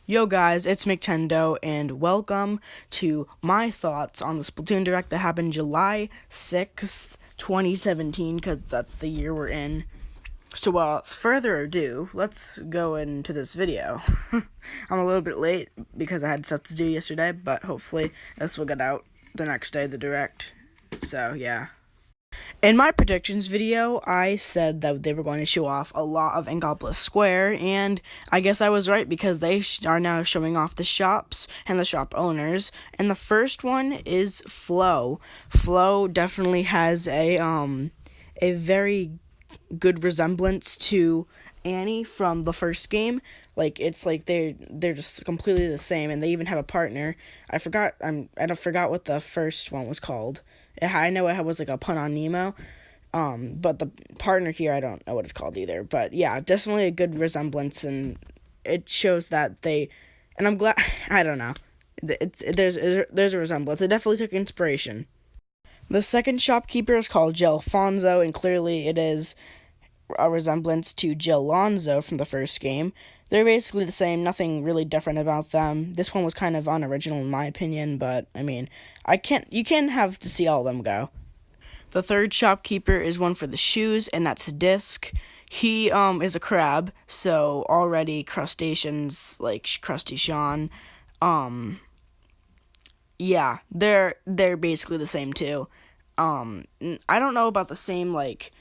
Yo guys, it's Nintendo, and welcome to my thoughts on the Splatoon Direct that happened July 6th, 2017, because that's the year we're in. So without further ado, let's go into this video. I'm a little bit late because I had stuff to do yesterday, but hopefully this will get out the next day, the Direct. So yeah. In my predictions video, I said that they were going to show off a lot of Inkopolis Square, and I guess I was right because they are now showing off the shops and the shop owners. And the first one is Flo. Flo definitely has a very good resemblance to Annie from the first game. Like it's like they're just completely the same, and they even have a partner. I forgot what the first one was called. I know it was like a pun on Nemo, but the partner here, I don't know what it's called either. But yeah, definitely a good resemblance, and it shows that they, and I'm glad, I don't know, there's a resemblance. It definitely took inspiration. The second shopkeeper is called Gelfonso, and clearly it is a resemblance to Jill Lonzo from the first game. They're basically the same, nothing really different about them. This one was kind of unoriginal in my opinion, but I mean, you can have to see all of them go. The third shopkeeper is one for the shoes, and that's Disc. He is a crab, so already crustaceans like Krusty Sean, yeah, they're basically the same too. I don't know about the same like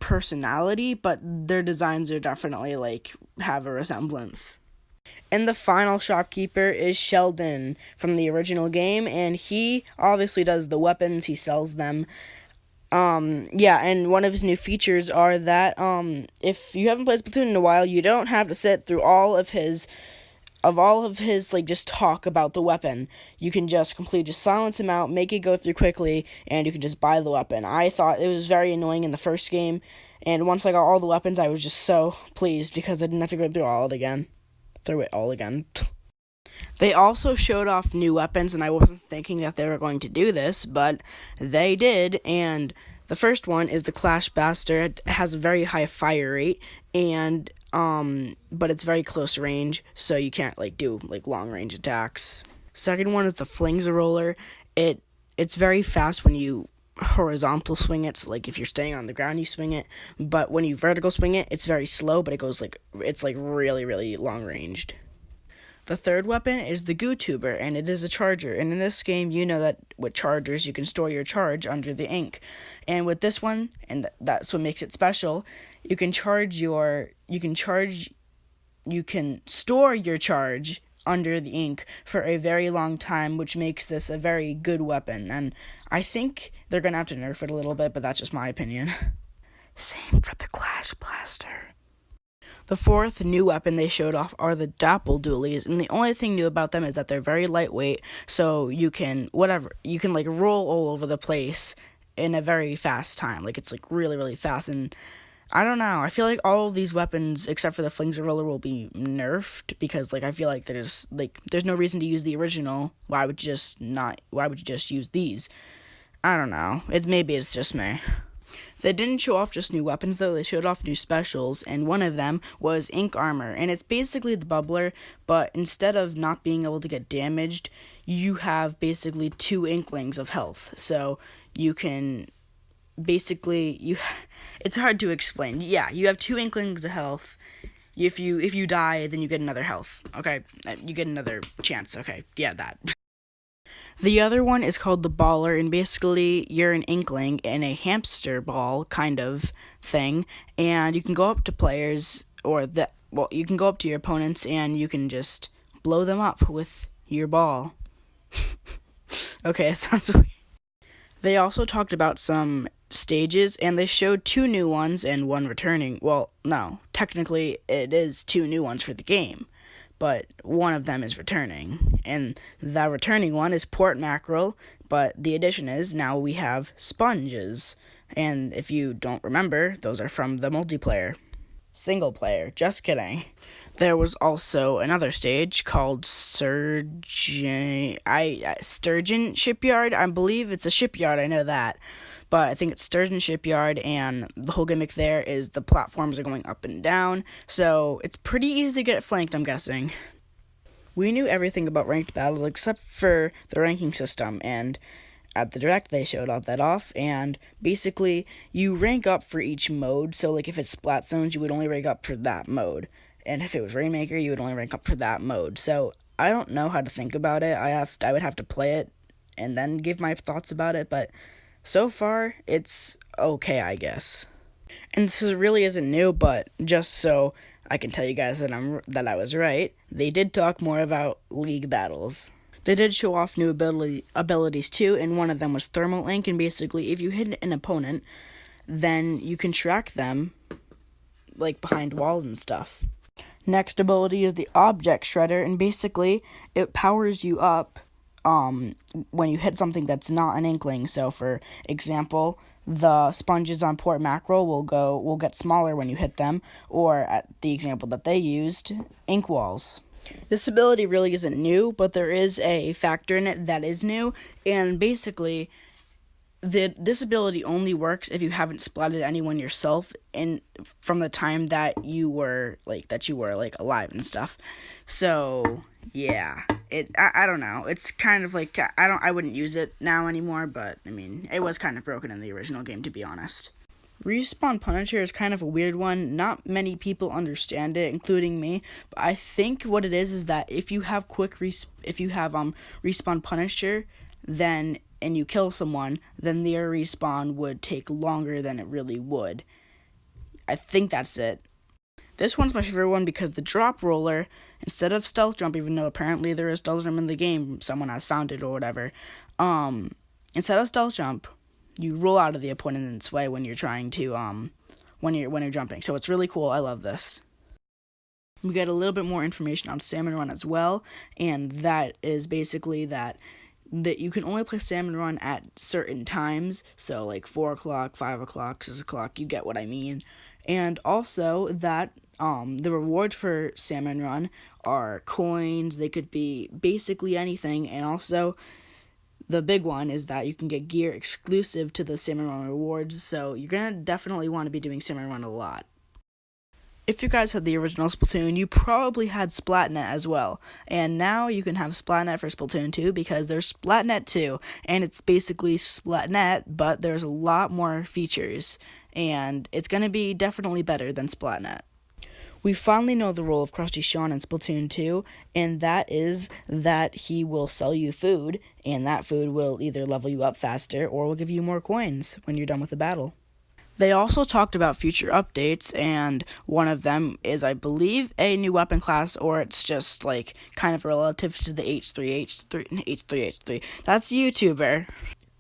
personality, but their designs are definitely like have a resemblance. And the final shopkeeper is Sheldon from the original game, and he obviously does the weapons, he sells them. Yeah, and one of his new features are that if you haven't played Splatoon in a while, you don't have to sit through all of his like just talk about the weapon. You can just completely just silence him out, make it go through quickly, and you can just buy the weapon. I thought it was very annoying in the first game, and once I got all the weapons, I was just so pleased because I didn't have to go through it all again. They also showed off new weapons, and I wasn't thinking that they were going to do this, but they did. And the first one is the Clash Bastard. It has a very high fire rate, and but it's very close range, so you can't like do like long range attacks. Second one is the Flings Roller. It's very fast when you horizontal swing it, so like if you're staying on the ground you swing it, but when you vertical swing it, it's very slow, but it's like really, really long ranged. The third weapon is the Goo Tuber, and it is a charger. And in this game, you know that with chargers, you can store your charge under the ink. And with this one, and that's what makes it special, you can store your charge under the ink for a very long time, which makes this a very good weapon. And I think they're going to have to nerf it a little bit, but that's just my opinion. Same for the Clash Blaster. The fourth new weapon they showed off are the Dapple Dualies, and the only thing new about them is that they're very lightweight, so you can like roll all over the place in a very fast time. Like it's like really, really fast, and I don't know, I feel like all of these weapons except for the Flings Roller will be nerfed because like I feel like there's no reason to use the original. Why would you just use these? I don't know. Maybe it's just me. They didn't show off just new weapons, though. They showed off new specials, and one of them was Ink Armor. And it's basically the Bubbler, but instead of not being able to get damaged, you have basically 2 Inklings of health. So you can basically, it's hard to explain. Yeah, you have 2 Inklings of health. If you die, then you get another health. Okay, you get another chance. Okay, yeah, that. The other one is called the Baller, and basically you're an Inkling in a hamster ball kind of thing, and you can go up to players, you can go up to your opponents, and you can just blow them up with your ball. Okay, it sounds weird. They also talked about some stages, and they showed 2 new ones and 1 returning. Well, no, technically it is 2 new ones for the game, but one of them is returning, and the returning one is Port Mackerel, but the addition is now we have sponges, and if you don't remember, those are from the multiplayer. Single player, just kidding. There was also another stage called Sturgeon Shipyard. I believe it's a shipyard, I know that. But I think it's Sturgeon Shipyard, and the whole gimmick there is the platforms are going up and down, so it's pretty easy to get flanked, I'm guessing. We knew everything about ranked battles except for the ranking system, and at the Direct they showed all that off, and basically you rank up for each mode. So like if it's Splat Zones, you would only rank up for that mode, and if it was Rainmaker, you would only rank up for that mode. So I don't know how to think about it. I would have to play it and then give my thoughts about it, but so far it's okay, I guess. And this really isn't new, but just so I can tell you guys that I was right, they did talk more about League battles. They did show off new abilities too, and one of them was Thermal Ink, and basically if you hit an opponent, then you can track them, like behind walls and stuff. Next ability is the Object Shredder, and basically it powers you up when you hit something that's not an Inkling. So for example, the sponges on Port Mackerel will get smaller when you hit them, or at the example that they used, ink walls. This ability really isn't new, but there is a factor in it that is new, and basically this ability only works if you haven't splatted anyone yourself from the time that you were alive and stuff. So yeah, I don't know. It's kind of like I wouldn't use it now anymore, but I mean it was kind of broken in the original game, to be honest. Respawn Punisher is kind of a weird one. Not many people understand it, including me. But I think what it is that if you have Respawn Punisher, then and you kill someone, then their respawn would take longer than it really would. I think that's it. This one's my favorite one because the drop roller, instead of stealth jump, even though apparently there is stealth jump in the game, someone has found it or whatever, instead of stealth jump, you roll out of the opponent's way when you're trying to when you're jumping. So it's really cool. I love this. We get a little bit more information on Salmon Run as well, and that is basically that you can only play Salmon Run at certain times, so like 4 o'clock, 5 o'clock, 6 o'clock, you get what I mean. And also that the rewards for Salmon Run are coins, they could be basically anything, and also the big one is that you can get gear exclusive to the Salmon Run rewards, so you're going to definitely want to be doing Salmon Run a lot. If you guys had the original Splatoon, you probably had Splatnet as well. And now you can have Splatnet for Splatoon 2 because there's Splatnet 2. And it's basically Splatnet, but there's a lot more features. And it's going to be definitely better than Splatnet. We finally know the role of Krusty Sean in Splatoon 2, and that is that he will sell you food, and that food will either level you up faster or will give you more coins when you're done with the battle. They also talked about future updates, and one of them is, I believe, a new weapon class, or it's just, like, kind of relative to the H3. That's YouTuber.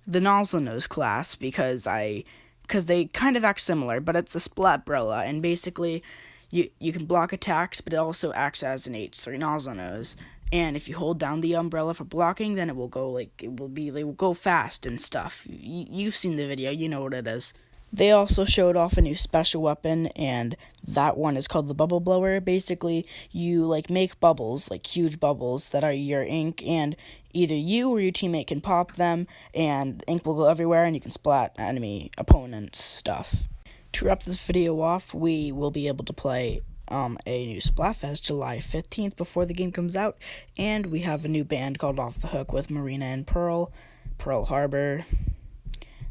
The Nozzle Nose class, because they kind of act similar, but it's the Splatbrella, and basically, you can block attacks, but it also acts as an H3 Nozzle Nose. And if you hold down the umbrella for blocking, then it will go fast and stuff. You've seen the video, you know what it is. They also showed off a new special weapon, and that one is called the Bubble Blower. Basically, you make bubbles, huge bubbles that are your ink, and either you or your teammate can pop them, and ink will go everywhere, and you can splat enemy opponents' stuff. To wrap this video off, we will be able to play a new Splatfest July 15th before the game comes out, and we have a new band called Off the Hook with Marina and Pearl Harbor.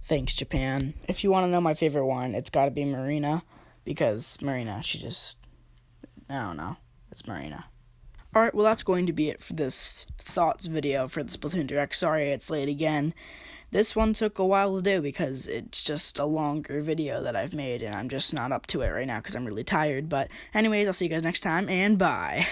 Thanks, Japan. If you want to know my favorite one, it's got to be Marina, because Marina, I don't know, it's Marina. Alright, well that's going to be it for this thoughts video for the Splatoon Direct. Sorry it's late again. This one took a while to do because it's just a longer video that I've made, and I'm just not up to it right now because I'm really tired. But anyways, I'll see you guys next time, and bye.